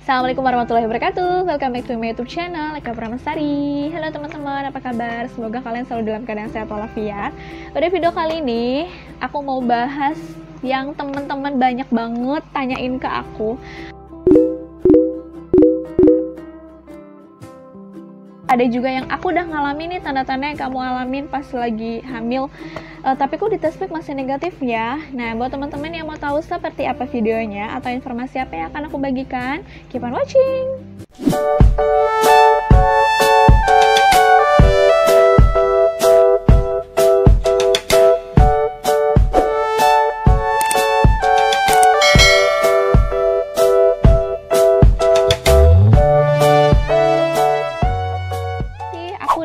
Assalamualaikum warahmatullahi wabarakatuh. Welcome back to my YouTube channel, Eka Pramestari. Halo teman-teman, apa kabar? Semoga kalian selalu dalam keadaan sehat walafiat. Pada video kali ini, aku mau bahas yang teman-teman banyak banget tanyain ke aku. Ada juga yang aku udah ngalamin nih tanda-tanda yang kamu alamin pas lagi hamil, tapi kok di test pack masih negatif ya. Nah, buat teman-teman yang mau tahu seperti apa videonya atau informasi apa yang akan aku bagikan, keep on watching.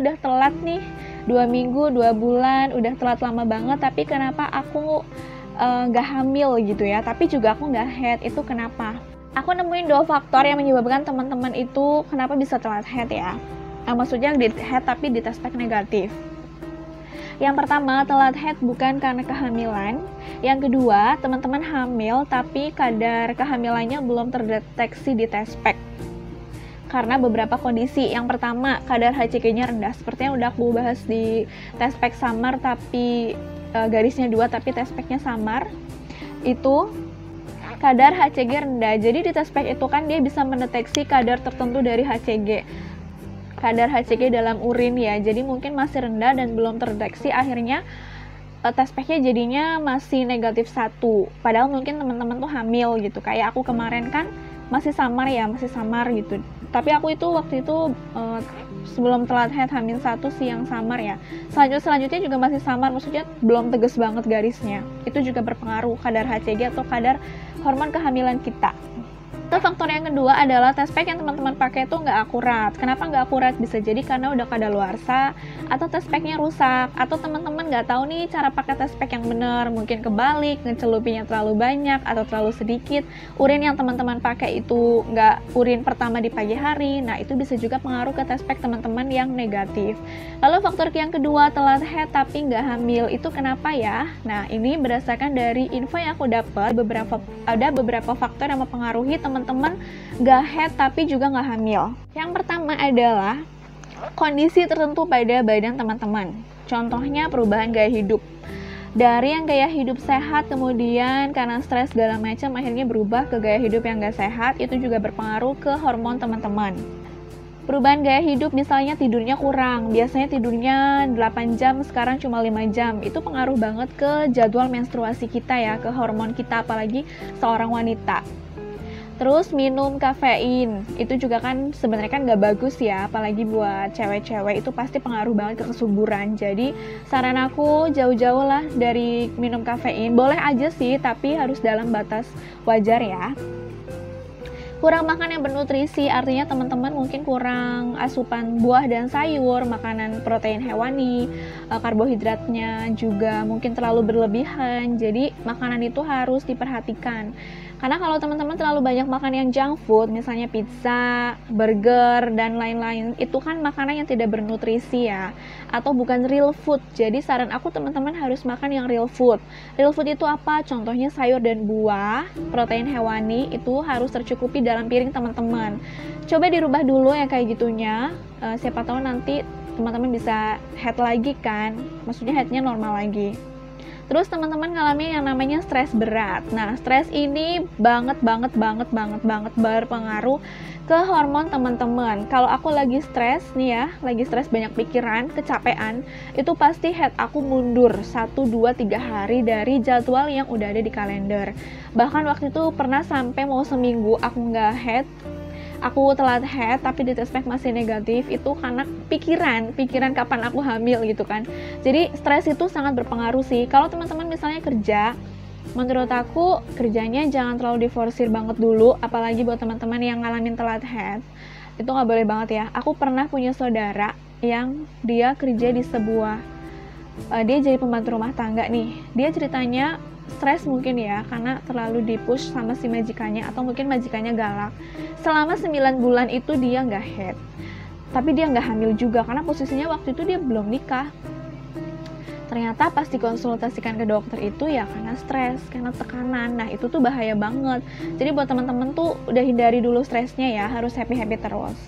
Udah telat nih 2 minggu, 2 bulan, udah telat lama banget, tapi kenapa aku nggak hamil gitu ya, tapi juga aku nggak head, itu kenapa? Aku nemuin 2 faktor yang menyebabkan teman-teman itu kenapa bisa telat head ya. Maksudnya di head tapi di test pack negatif. Yang pertama, telat head bukan karena kehamilan. Yang kedua, teman-teman hamil tapi kadar kehamilannya belum terdeteksi di test pack karena beberapa kondisi. Yang pertama, kadar HCG-nya rendah, seperti yang udah aku bahas di test pack samar tapi garisnya 2 tapi test pack-nya samar. Itu kadar HCG rendah. Jadi di test pack itu kan dia bisa mendeteksi kadar tertentu dari HCG. Kadar HCG dalam urin ya. Jadi mungkin masih rendah dan belum terdeteksi, akhirnya test pack-nya jadinya masih negatif 1. Padahal mungkin teman-teman tuh hamil gitu. Kayak aku kemarin kan masih samar gitu. Tapi aku itu waktu itu sebelum telat head hamil 1 sih yang samar ya. Selanjutnya juga masih samar, maksudnya belum tegas banget garisnya. Itu juga berpengaruh kadar HCG atau kadar hormon kehamilan kita. Faktor yang kedua adalah test pack yang teman-teman pakai itu nggak akurat. Kenapa nggak akurat? Bisa jadi karena udah kadaluarsa, atau test packnya rusak, atau teman-teman nggak tahu nih cara pakai test pack yang benar. Mungkin kebalik, ngecelupinya terlalu banyak atau terlalu sedikit. Urin yang teman-teman pakai itu nggak urin pertama di pagi hari. Nah, itu bisa juga pengaruh ke test pack teman-teman yang negatif. Lalu faktor yang kedua, telat head tapi nggak hamil. Itu kenapa ya? Nah, ini berdasarkan dari info yang aku dapat, ada beberapa faktor yang mempengaruhi teman-teman nggak head tapi juga nggak hamil. Yang pertama adalah kondisi tertentu pada badan teman-teman. Contohnya perubahan gaya hidup. Dari yang gaya hidup sehat, kemudian karena stres segala macam akhirnya berubah ke gaya hidup yang nggak sehat, itu juga berpengaruh ke hormon teman-teman. Perubahan gaya hidup, misalnya tidurnya kurang, biasanya tidurnya 8 jam, sekarang cuma 5 jam. Itu pengaruh banget ke jadwal menstruasi kita ya, ke hormon kita, apalagi seorang wanita. Terus minum kafein, itu juga kan sebenarnya kan nggak bagus ya, apalagi buat cewek-cewek, itu pasti pengaruh banget ke kesuburan. Jadi saran aku jauh-jauh lah dari minum kafein, boleh aja sih, tapi harus dalam batas wajar ya. Kurang makan yang bernutrisi, artinya teman-teman mungkin kurang asupan buah dan sayur, makanan protein hewani, karbohidratnya juga mungkin terlalu berlebihan, jadi makanan itu harus diperhatikan. Karena kalau teman-teman terlalu banyak makan yang junk food, misalnya pizza, burger, dan lain-lain, itu kan makanan yang tidak bernutrisi ya, atau bukan real food. Jadi saran aku teman-teman harus makan yang real food. Real food itu apa? Contohnya sayur dan buah, protein hewani, itu harus tercukupi dalam piring teman-teman. Coba dirubah dulu ya kayak gitunya, siapa tahu nanti teman-teman bisa head lagi kan, maksudnya headnya normal lagi. Terus teman-teman ngalamin yang namanya stres berat. Nah, stres ini banget berpengaruh ke hormon teman-teman. Kalau aku lagi stres nih ya, lagi stres banyak pikiran, kecapean, itu pasti head aku mundur 1, 2, 3 hari dari jadwal yang udah ada di kalender. Bahkan waktu itu pernah sampai mau seminggu aku nggak head. Aku telat head tapi di test pack masih negatif, itu karena pikiran kapan aku hamil gitu kan. Jadi stres itu sangat berpengaruh sih. Kalau teman-teman misalnya kerja, menurut aku kerjanya jangan terlalu diforsir banget dulu, apalagi buat teman-teman yang ngalamin telat head. Itu nggak boleh banget ya. Aku pernah punya saudara yang dia kerja di dia jadi pembantu rumah tangga nih. Dia ceritanya stres mungkin ya, karena terlalu dipush sama si majikannya, atau mungkin majikannya galak. Selama 9 bulan itu dia nggak head, tapi dia nggak hamil juga, karena posisinya waktu itu dia belum nikah. Ternyata pas dikonsultasikan ke dokter itu ya karena stres, karena tekanan. Nah itu tuh bahaya banget. Jadi buat teman-teman tuh udah hindari dulu stresnya ya, harus happy-happy terus.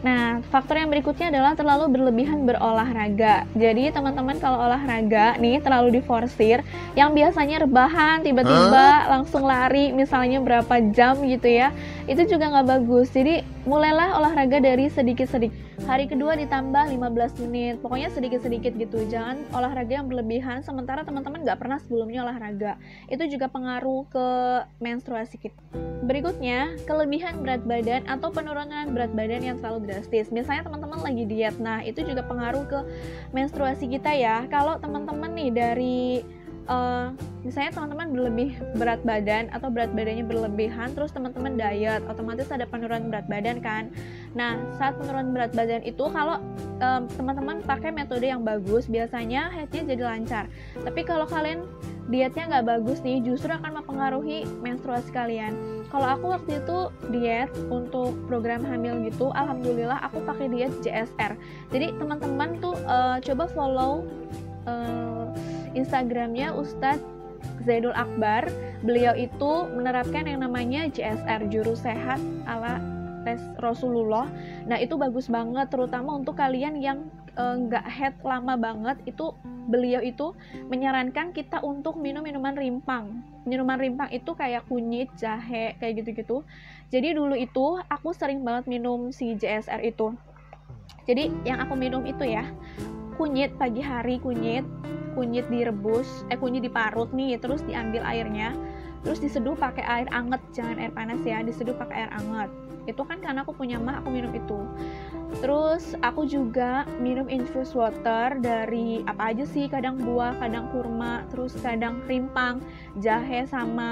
Nah, faktor yang berikutnya adalah terlalu berlebihan berolahraga. Jadi, teman-teman kalau olahraga nih terlalu diforsir, yang biasanya rebahan, tiba-tiba langsung lari, misalnya berapa jam gitu ya, itu juga nggak bagus. Jadi, mulailah olahraga dari sedikit-sedikit. Hari kedua ditambah 15 menit, pokoknya sedikit-sedikit gitu. Jangan olahraga yang berlebihan, sementara teman-teman nggak pernah sebelumnya olahraga. Itu juga pengaruh ke menstruasi kita. Berikutnya, kelebihan berat badan atau penurunan berat badan yang terlalu drastis. Misalnya teman-teman lagi diet, nah itu juga pengaruh ke menstruasi kita ya. Kalau teman-teman nih dari misalnya teman-teman berlebih berat badan atau berat badannya berlebihan, terus teman-teman diet, otomatis ada penurunan berat badan kan. Nah, saat penurunan berat badan itu kalau teman-teman pakai metode yang bagus, biasanya headnya jadi lancar. Tapi kalau kalian dietnya nggak bagus nih, justru akan mempengaruhi menstruasi kalian. Kalau aku waktu itu diet untuk program hamil gitu, alhamdulillah aku pakai diet JSR. Jadi teman-teman tuh coba follow Instagramnya Ustadz Zaidul Akbar. Beliau itu menerapkan yang namanya JSR, Jurus Sehat ala Rasulullah. Nah itu bagus banget, terutama untuk kalian yang nggak head lama banget. Itu beliau itu menyarankan kita untuk minum minuman rimpang. Minuman rimpang itu kayak kunyit, jahe, kayak gitu-gitu. Jadi dulu itu aku sering banget minum si JSR itu. Jadi yang aku minum itu ya, kunyit pagi hari, kunyit direbus, kunyit diparut nih, terus diambil airnya, terus diseduh pakai air anget, jangan air panas ya, diseduh pakai air anget. Itu kan karena aku punya mah, aku minum itu. Terus aku juga minum infused water dari apa aja sih, kadang buah, kadang kurma, terus kadang rimpang, jahe sama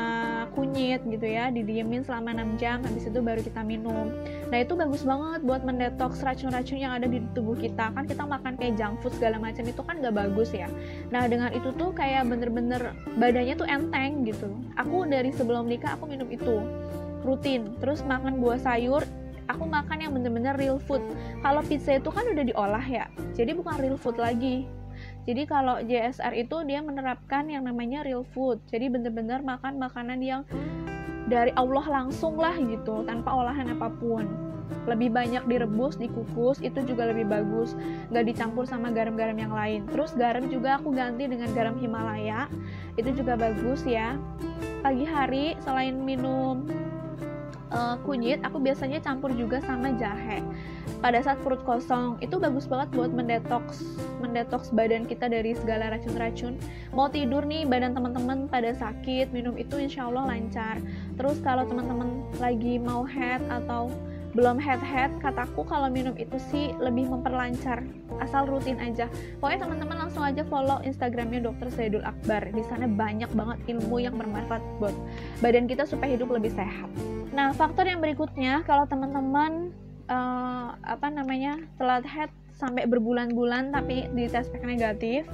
kunyit gitu ya, didiemin selama 6 jam, habis itu baru kita minum. Nah itu bagus banget buat mendetoks racun-racun yang ada di tubuh kita. Kan kita makan kayak junk food segala macam itu kan gak bagus ya. Nah dengan itu tuh kayak bener-bener badannya tuh enteng gitu. Aku dari sebelum nikah aku minum itu rutin. Terus makan buah sayur, aku makan yang bener-bener real food. Kalau pizza itu kan udah diolah ya, jadi bukan real food lagi. Jadi kalau JSR itu dia menerapkan yang namanya real food. Jadi bener-bener makan makanan yang dari Allah langsung lah gitu, tanpa olahan apapun. Lebih banyak direbus, dikukus, itu juga lebih bagus, nggak dicampur sama garam-garam yang lain. Terus garam juga aku ganti dengan garam Himalaya, itu juga bagus ya. Pagi hari selain minum kunyit, aku biasanya campur juga sama jahe pada saat perut kosong. Itu bagus banget buat mendetoks badan kita dari segala racun-racun. Mau tidur nih, badan teman-teman pada sakit, minum itu insya Allah lancar. Terus kalau teman-teman lagi mau head atau belum head, kataku kalau minum itu sih lebih memperlancar, asal rutin aja. Pokoknya teman-teman langsung aja follow Instagramnya Dr. Zaidul Akbar. Di sana banyak banget ilmu yang bermanfaat buat badan kita supaya hidup lebih sehat. Nah, faktor yang berikutnya kalau teman-teman telat head sampai berbulan-bulan tapi di tes pack negatif.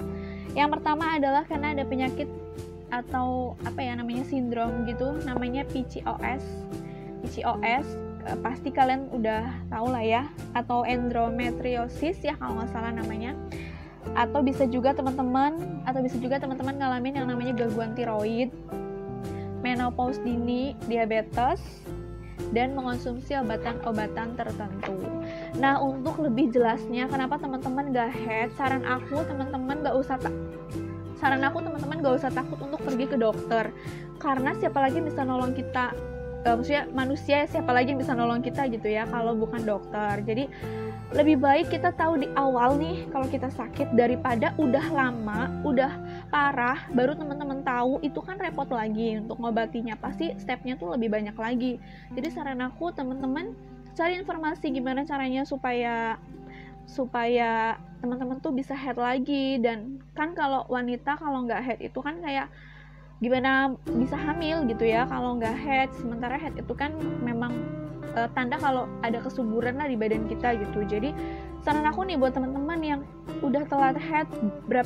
Yang pertama adalah karena ada penyakit atau sindrom gitu, namanya PCOS. Pasti kalian udah tahu lah ya, atau endometriosis ya kalau nggak salah namanya. Atau bisa juga teman-teman ngalamin yang namanya gangguan tiroid, menopause dini, diabetes, dan mengonsumsi obatan-obatan tertentu. Nah, untuk lebih jelasnya kenapa teman-teman gak head, saran aku teman-teman gak usah takut untuk pergi ke dokter, karena siapa lagi bisa nolong kita, maksudnya manusia, siapa lagi yang bisa nolong kita gitu ya kalau bukan dokter. Jadi lebih baik kita tahu di awal nih kalau kita sakit, daripada udah lama, udah parah baru teman-teman tahu, itu kan repot lagi untuk ngobatinya, pasti stepnya tuh lebih banyak lagi. Jadi saran aku teman-teman cari informasi gimana caranya supaya teman-teman tuh bisa head lagi. Dan kan kalau wanita kalau nggak head itu kan kayak gimana bisa hamil gitu ya kalau nggak head. Sementara head itu kan memang tanda kalau ada kesuburan lah di badan kita gitu. Jadi saran aku nih buat teman-teman yang udah telat head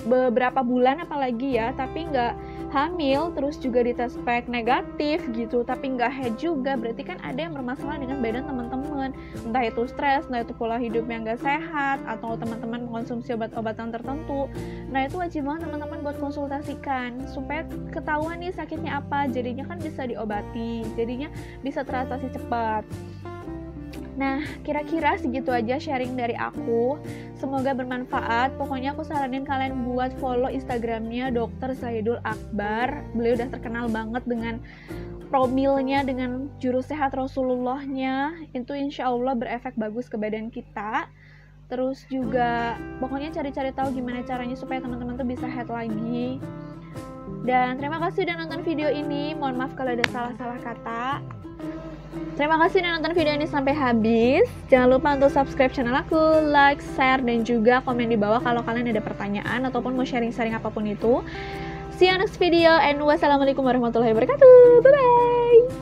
beberapa bulan apalagi ya, tapi nggak hamil, terus juga dites pack negatif gitu, tapi nggak head juga, berarti kan ada yang bermasalah dengan badan teman-teman, entah itu stres, entah itu pola hidup yang nggak sehat, atau teman-teman mengkonsumsi obat-obatan tertentu. Nah itu wajib banget teman-teman buat konsultasikan, supaya ketahuan nih sakitnya apa, jadinya kan bisa diobati, jadinya bisa teratasi cepat. Nah, kira-kira segitu aja sharing dari aku. Semoga bermanfaat. Pokoknya aku saranin kalian buat follow Instagramnya Dr. Zahidul Akbar. Beliau udah terkenal banget dengan promilnya, dengan jurus sehat Rasulullahnya. Itu insya Allah berefek bagus ke badan kita. Terus juga pokoknya cari-cari tahu gimana caranya supaya teman-teman tuh bisa head lagi. Dan terima kasih udah nonton video ini. Mohon maaf kalau ada salah-salah kata. Terima kasih udah nonton video ini sampai habis. Jangan lupa untuk subscribe channel aku, like, share, dan juga komen di bawah kalau kalian ada pertanyaan ataupun mau sharing-sharing apapun itu. See you next video and wassalamualaikum warahmatullahi wabarakatuh. Bye-bye.